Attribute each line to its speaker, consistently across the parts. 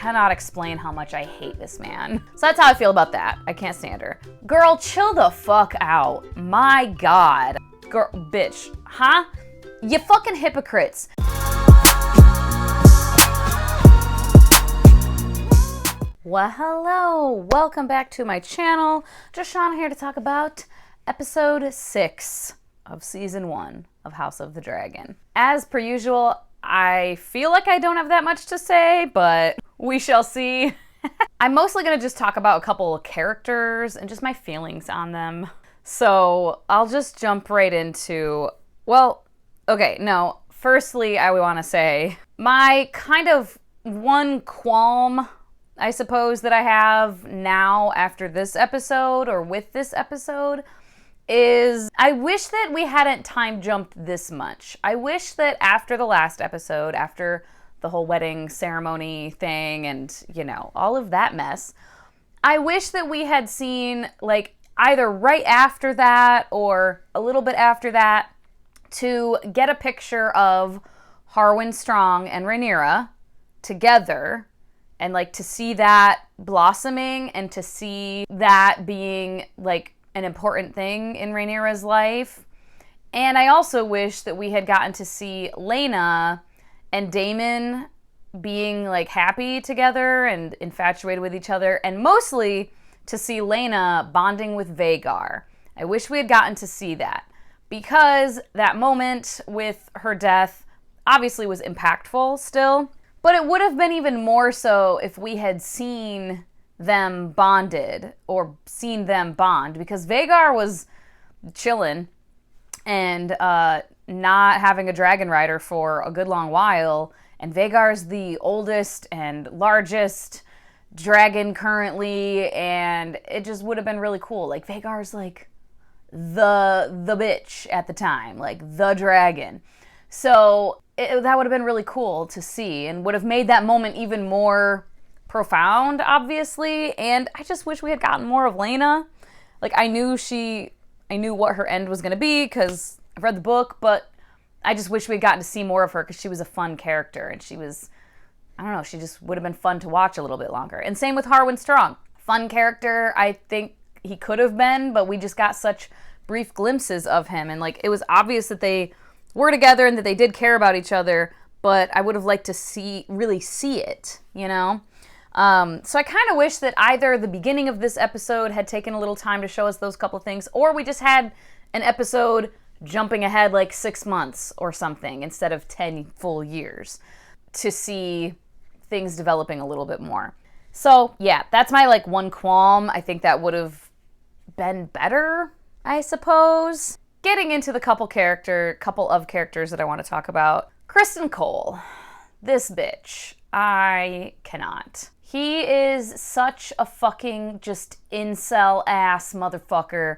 Speaker 1: cannot explain how much I hate this man. So that's how I feel about that. I can't stand her. Girl, chill the fuck out. My God. Girl, bitch, huh? You fucking hypocrites. Well, hello. Welcome back to my channel. Just Shauna here to talk about episode 6 of season 1 of House of the Dragon. As per usual, I feel like I don't have that much to say, but we shall see. I'm mostly going to just talk about a couple of characters and just my feelings on them. So I'll just jump right into, well, okay, no. Firstly, I want to say my kind of one qualm, I suppose, that I have now after this episode or with this episode is I wish that we hadn't time jumped this much. I wish that after the last episode, after the whole wedding ceremony thing and, you know, all of that mess, I wish that we had seen, like, either right after that or a little bit after that to get a picture of Harwin Strong and Rhaenyra together and, like, to see that blossoming and to see that being, like, an important thing in Rhaenyra's life. And I also wish that we had gotten to see Laena and Daemon being, like, happy together and infatuated with each other, and mostly to see Laena bonding with Vhagar. I wish we had gotten to see that, because that moment with her death obviously was impactful still, but it would have been even more so if we had seen them bonded or seen them bond, because Vhagar was chilling and not having a dragon rider for a good long while, and Vhagar's the oldest and largest dragon currently, and it just would have been really cool. Like, Vhagar's like the bitch at the time, like the dragon. So that would have been really cool to see and would have made that moment even more profound, obviously. And I just wish we had gotten more of Laena. Like, I knew what her end was going to be because I've read the book, but I just wish we had gotten to see more of her because she was a fun character and she was, I don't know, she just would have been fun to watch a little bit longer. And same with Harwin Strong. Fun character, I think he could have been, but we just got such brief glimpses of him. And, like, it was obvious that they were together and that they did care about each other, but I would have liked to really see it, you know? So I kind of wish that either the beginning of this episode had taken a little time to show us those couple things, or we just had an episode jumping ahead like 6 months or something instead of 10 full years to see things developing a little bit more. So yeah, that's my, like, one qualm. I think that would have been better, I suppose. Getting into the couple of characters that I want to talk about. Criston Cole. This bitch. I cannot. He is such a fucking just incel ass motherfucker.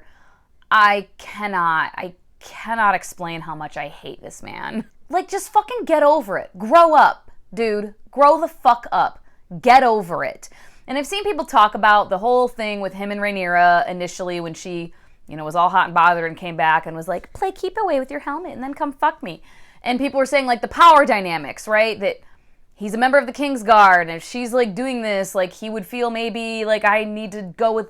Speaker 1: I cannot explain how much I hate this man. Like, just fucking get over it. Grow up, dude. Grow the fuck up. Get over it. And I've seen people talk about the whole thing with him and Rhaenyra initially when she, you know, was all hot and bothered and came back and was like, play keep away with your helmet and then come fuck me. And people were saying, like, the power dynamics, right? That he's a member of the Kingsguard, and if she's, like, doing this, like, he would feel maybe like I need to go with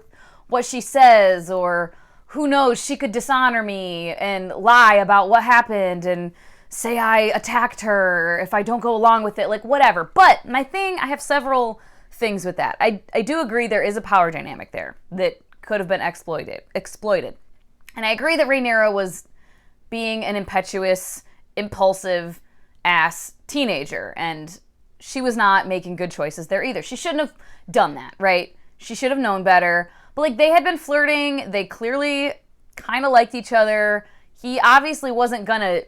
Speaker 1: what she says, or who knows, she could dishonor me and lie about what happened and say I attacked her if I don't go along with it, like, whatever. But I have several things with that. I do agree there is a power dynamic there that could have been exploited. And I agree that Rhaenyra was being an impetuous, impulsive ass teenager, and she was not making good choices there either. She shouldn't have done that, right? She should have known better. But, like, they had been flirting. They clearly kind of liked each other. He obviously wasn't gonna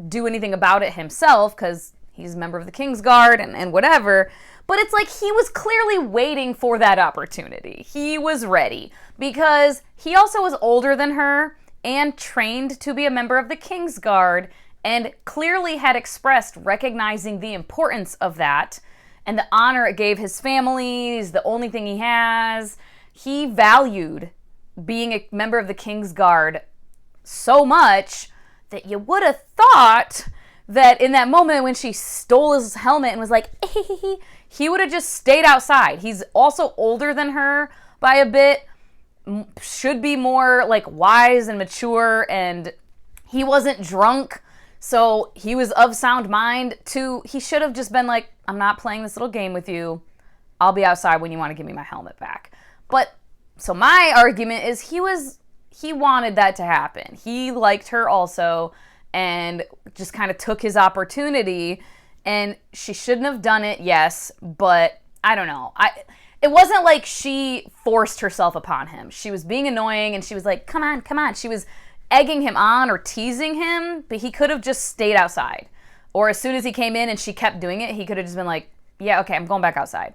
Speaker 1: do anything about it himself because he's a member of the Kingsguard and whatever. But it's like he was clearly waiting for that opportunity. He was ready because he also was older than her and trained to be a member of the Kingsguard and clearly had expressed recognizing the importance of that and the honor it gave his family is the only thing he has. He valued being a member of the Kingsguard so much that you would have thought that in that moment when she stole his helmet and was like, he would have just stayed outside. He's also older than her by a bit, should be more like wise and mature, and he wasn't drunk, so he was of sound mind. He should have just been like, I'm not playing this little game with you. I'll be outside when you want to give me my helmet back. But so my argument is he wanted that to happen. He liked her also and just kind of took his opportunity, and she shouldn't have done it, yes, but I don't know. It wasn't like she forced herself upon him. She was being annoying and she was like, come on, come on. She was egging him on or teasing him, but he could have just stayed outside. Or as soon as he came in and she kept doing it, he could have just been like, yeah, okay, I'm going back outside.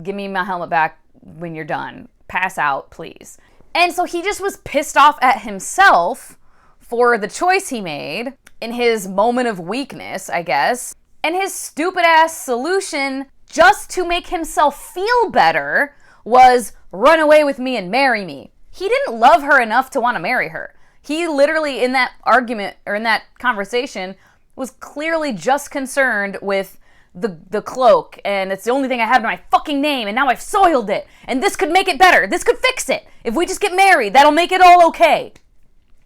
Speaker 1: Give me my helmet back when you're done. Pass out, please. And so he just was pissed off at himself for the choice he made in his moment of weakness, I guess. And his stupid ass solution, just to make himself feel better, was run away with me and marry me. He didn't love her enough to want to marry her. He literally, in that argument, or in that conversation, was clearly just concerned with the cloak, and it's the only thing I have in my fucking name, and now I've soiled it, and this could make it better. This could fix it. If we just get married, that'll make it all okay.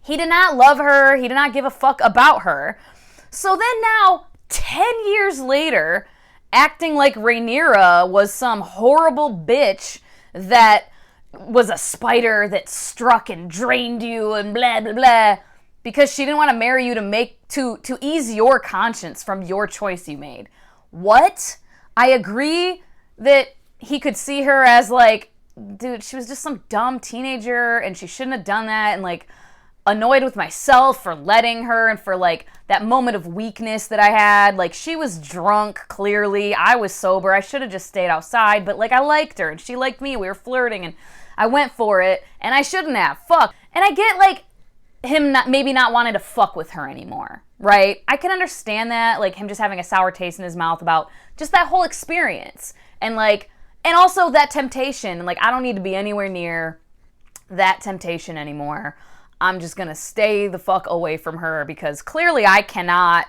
Speaker 1: He did not love her. He did not give a fuck about her. So then now, 10 years later, acting like Rhaenyra was some horrible bitch that was a spider that struck and drained you and blah, blah, blah, because she didn't want to marry you to ease your conscience from your choice you made. What? I agree that he could see her as like, dude, she was just some dumb teenager and she shouldn't have done that, and like annoyed with myself for letting her and for like that moment of weakness that I had. Like, she was drunk, clearly. I was sober. I should have just stayed outside, but like I liked her and she liked me. We were flirting and I went for it, and I shouldn't have. Fuck. And I get like him maybe not wanting to fuck with her anymore, right? I can understand that, like him just having a sour taste in his mouth about just that whole experience. And like, and also that temptation. And like, I don't need to be anywhere near that temptation anymore. I'm just gonna stay the fuck away from her because clearly I cannot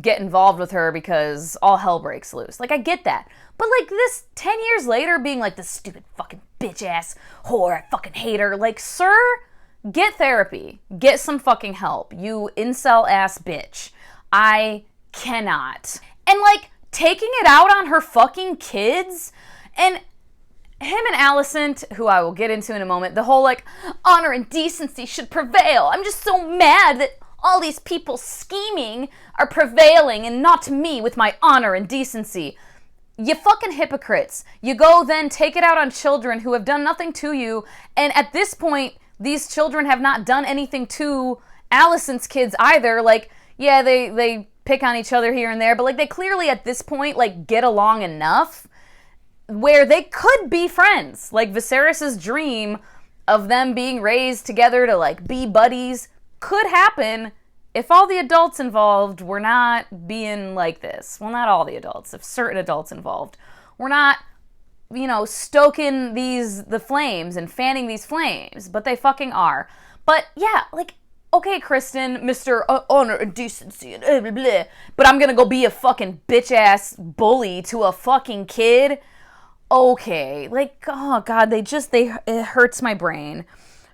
Speaker 1: get involved with her because all hell breaks loose. Like, I get that. But like this 10 years later being like this stupid fucking bitch ass whore, I fucking hate her. Like, sir, get therapy. Get some fucking help. You incel ass bitch. I cannot. And like taking it out on her fucking kids, and him and Alicent, who I will get into in a moment, the whole like honor and decency should prevail. I'm just so mad that all these people scheming are prevailing and not me with my honor and decency. You fucking hypocrites. You go then take it out on children who have done nothing to you, and at this point, these children have not done anything to Alicent's kids either. Like, yeah, they pick on each other here and there, but like they clearly at this point like get along enough where they could be friends. Like Viserys's dream of them being raised together to like be buddies could happen if all the adults involved were not being like this. Well, not all the adults, if certain adults involved were not, you know, stoking the flames and fanning these flames, but they fucking are. But yeah, like, okay, Criston, Mr. Honor and Decency and blah, blah, blah, but I'm gonna go be a fucking bitch-ass bully to a fucking kid? Okay, like, oh god, it hurts my brain.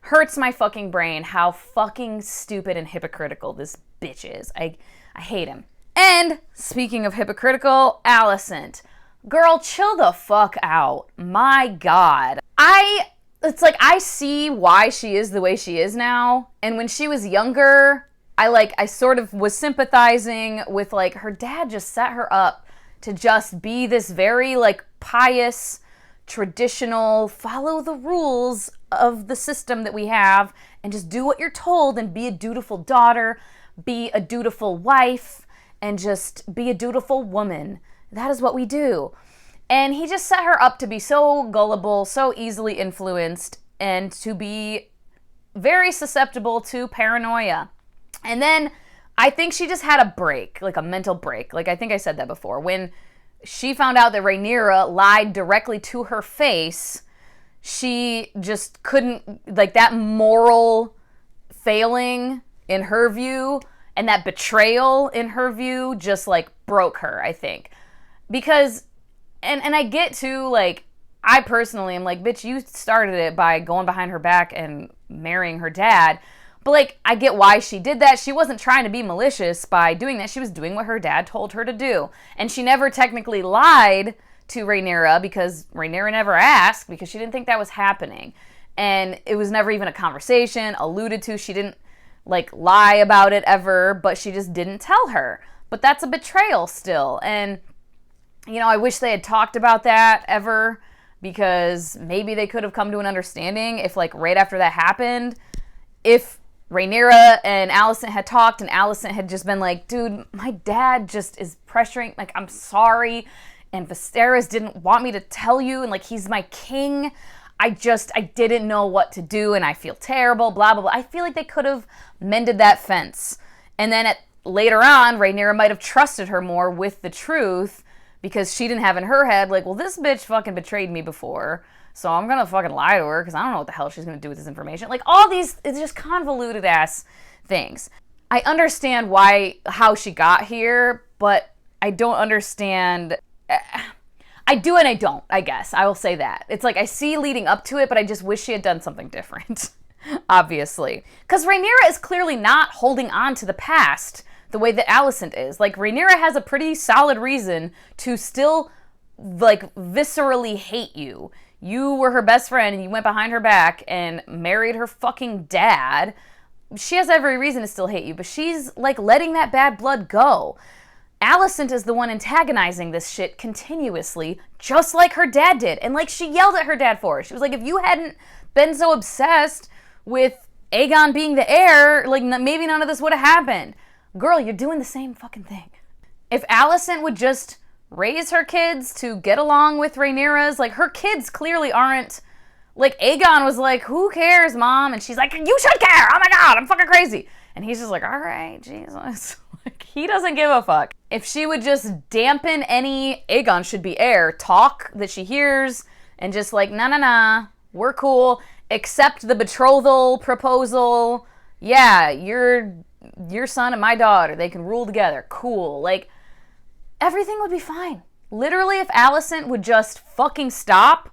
Speaker 1: Hurts my fucking brain how fucking stupid and hypocritical this bitch is. I hate him. And speaking of hypocritical, Alicent. Girl, chill the fuck out. My god. It's like I see why she is the way she is now. And when she was younger, I sort of was sympathizing with like her dad just set her up to just be this very like pious, traditional, follow the rules of the system that we have and just do what you're told and be a dutiful daughter, be a dutiful wife, and just be a dutiful woman. That is what we do. And he just set her up to be so gullible, so easily influenced, and to be very susceptible to paranoia. And then I think she just had a break, like a mental break. Like I think I said that before. When she found out that Rhaenyra lied directly to her face, she just couldn't, like that moral failing in her view and that betrayal in her view just like broke her, I think. Because and I get to, like, I personally am like, bitch, you started it by going behind her back and marrying her dad. But, like, I get why she did that. She wasn't trying to be malicious by doing that. She was doing what her dad told her to do. And she never technically lied to Rhaenyra because Rhaenyra never asked because she didn't think that was happening. And it was never even a conversation alluded to. She didn't, like, lie about it ever, but she just didn't tell her. But that's a betrayal still. And, you know, I wish they had talked about that ever because maybe they could have come to an understanding if, like, right after that happened, if Rhaenyra and Alicent had talked and Alicent had just been like, dude, my dad just is pressuring, like, I'm sorry, and Viserys didn't want me to tell you, and, like, he's my king. I didn't know what to do, and I feel terrible, blah, blah, blah. I feel like they could have mended that fence. And then later on, Rhaenyra might have trusted her more with the truth because she didn't have in her head, like, well, this bitch fucking betrayed me before, so I'm gonna fucking lie to her because I don't know what the hell she's gonna do with this information. Like, all these, it's just convoluted ass things. I understand how she got here, but I don't understand. I do and I don't, I guess. I will say that. It's like I see leading up to it, but I just wish she had done something different, obviously. Because Rhaenyra is clearly not holding on to the past the way that Alicent is. Like, Rhaenyra has a pretty solid reason to still, like, viscerally hate you. You were her best friend and you went behind her back and married her fucking dad. She has every reason to still hate you, but she's, like, letting that bad blood go. Alicent is the one antagonizing this shit continuously, just like her dad did. And, like, she yelled at her dad for it. She was like, if you hadn't been so obsessed with Aegon being the heir, like, maybe none of this would have happened. Girl, you're doing the same fucking thing. If Alicent would just raise her kids to get along with Rhaenyra's, like, her kids clearly aren't, like, Aegon was like, who cares, Mom? And she's like, you should care! Oh my God, I'm fucking crazy! And he's just like, all right, Jesus. Like, he doesn't give a fuck. If she would just dampen any Aegon should be heir talk that she hears and just like, nah, we're cool, accept the betrothal proposal, yeah, your son and my daughter, they can rule together, cool, like, everything would be fine. Literally, if Alicent would just fucking stop,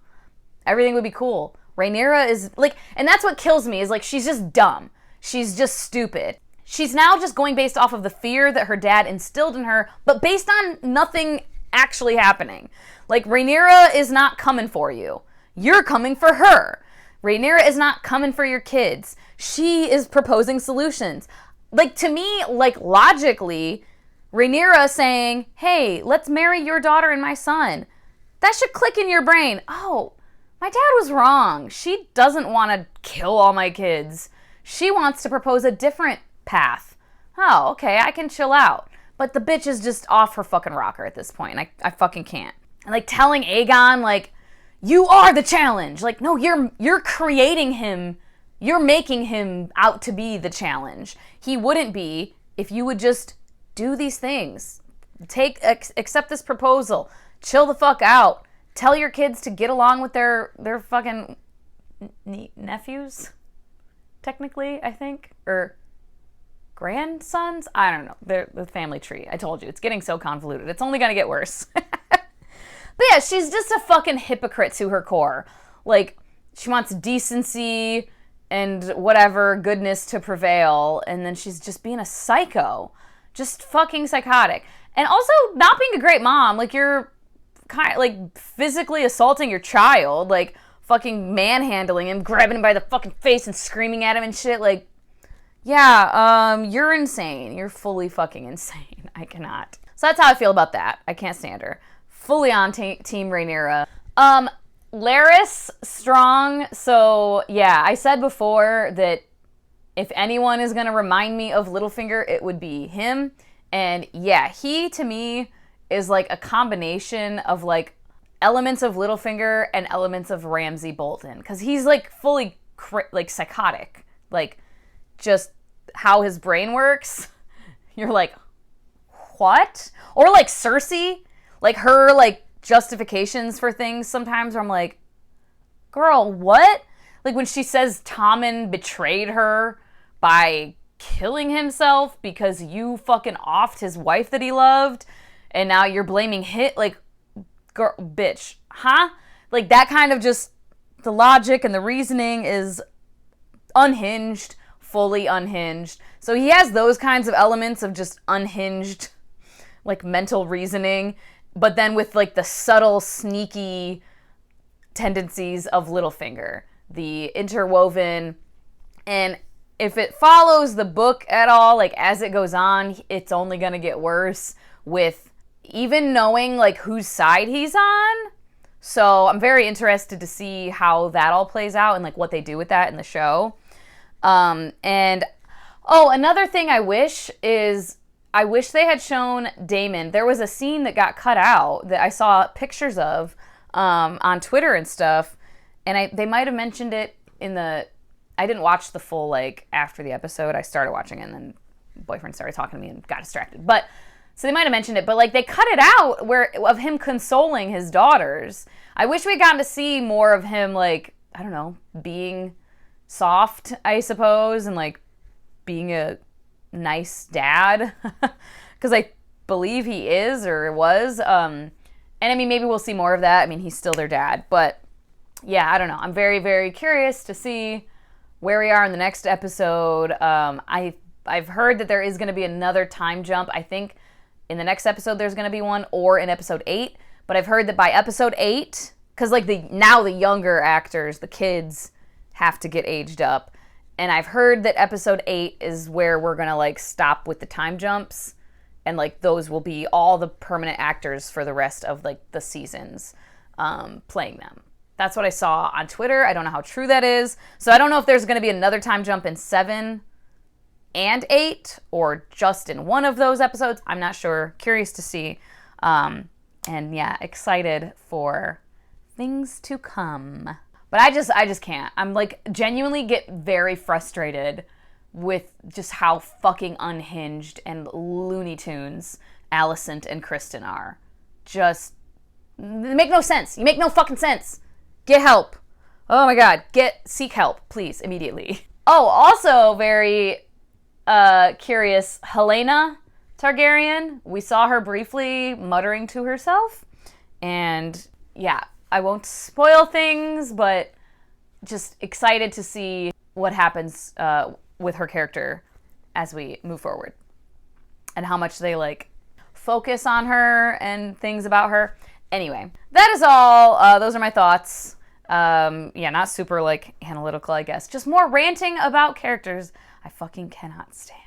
Speaker 1: everything would be cool. Rhaenyra is, like, and that's what kills me, is, like, she's just dumb. She's just stupid. She's now just going based off of the fear that her dad instilled in her, but based on nothing actually happening. Like, Rhaenyra is not coming for you. You're coming for her. Rhaenyra is not coming for your kids. She is proposing solutions. Like, to me, like, logically, Rhaenyra saying, hey, let's marry your daughter and my son. That should click in your brain. Oh, my dad was wrong. She doesn't want to kill all my kids. She wants to propose a different path. Oh, okay, I can chill out. But the bitch is just off her fucking rocker at this point. I fucking can't. And, like, telling Aegon, like, you are the challenge. Like, no, you're creating him. You're making him out to be the challenge. He wouldn't be if you would just do these things. Accept this proposal. Chill the fuck out. Tell your kids to get along with their fucking nephews, technically, I think, or grandsons? I don't know. They're the family tree. I told you, it's getting so convoluted. It's only gonna get worse. But yeah, she's just a fucking hypocrite to her core. Like, she wants decency and whatever goodness to prevail, and then she's just being a psycho. Just fucking psychotic. And also not being a great mom. Like, you're kind of, like, physically assaulting your child, like, fucking manhandling him, grabbing him by the fucking face and screaming at him and shit. Like, yeah, you're insane. You're fully fucking insane. I cannot. So that's how I feel about that. I can't stand her. Fully on Team Rhaenyra. Larys Strong. So, yeah, I said before that if anyone is going to remind me of Littlefinger, it would be him. And yeah, he, to me, is like a combination of, like, elements of Littlefinger and elements of Ramsay Bolton. Because he's, like, fully, like, psychotic. Like, just how his brain works. You're like, what? Or, like, Cersei. Like, her, like, justifications for things sometimes where I'm like, girl, what? Like, when she says Tommen betrayed her by killing himself because you fucking offed his wife that he loved, and now you're blaming him. Like, girl, bitch, huh? Like, that kind of just, the logic and the reasoning is unhinged, fully unhinged. So he has those kinds of elements of just unhinged, like, mental reasoning, but then with, like, the subtle, sneaky tendencies of Littlefinger, the interwoven, and if it follows the book at all, like, as it goes on, it's only gonna get worse with even knowing, like, whose side he's on. So I'm very interested to see how that all plays out and, like, what they do with that in the show. And, oh, another thing I wish they had shown Daemon. There was a scene that got cut out that I saw pictures of on Twitter and stuff, and they might have mentioned it in the... I didn't watch the full, like, after the episode. I started watching it, and then boyfriend started talking to me and got distracted. But, so they might have mentioned it, but, like, they cut it out of him consoling his daughters. I wish we'd gotten to see more of him, like, I don't know, being soft, I suppose, and, like, being a nice dad. Because I believe he is, or was. And, I mean, maybe we'll see more of that. I mean, he's still their dad. But, yeah, I don't know. I'm very, very curious to see where we are in the next episode. I've heard that there is going to be another time jump. I think in the next episode there's going to be one, or in episode 8. But I've heard that by episode 8, because like now the younger actors, the kids, have to get aged up. And I've heard that episode 8 is where we're going to like stop with the time jumps. And like those will be all the permanent actors for the rest of like the seasons playing them. That's what I saw on Twitter. I don't know how true that is. So I don't know if there's going to be another time jump in 7 and 8 or just in one of those episodes. I'm not sure. Curious to see. And yeah, excited for things to come. But I just can't. I'm like genuinely get very frustrated with just how fucking unhinged and Looney Tunes Alicent and Criston are. Just, they make no sense. You make no fucking sense. Get help. Oh my god. Seek help, please, immediately. Oh, also very curious, Helena Targaryen. We saw her briefly muttering to herself. And yeah, I won't spoil things, but just excited to see what happens with her character as we move forward. And how much they like focus on her and things about her. Anyway, that is all. Those are my thoughts. Yeah, not super, like, analytical, I guess. Just more ranting about characters I fucking cannot stand.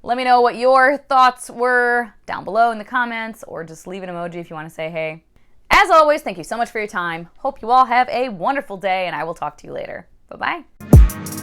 Speaker 1: Let me know what your thoughts were down below in the comments, or just leave an emoji if you want to say hey. As always, thank you so much for your time. Hope you all have a wonderful day, and I will talk to you later. Bye-bye.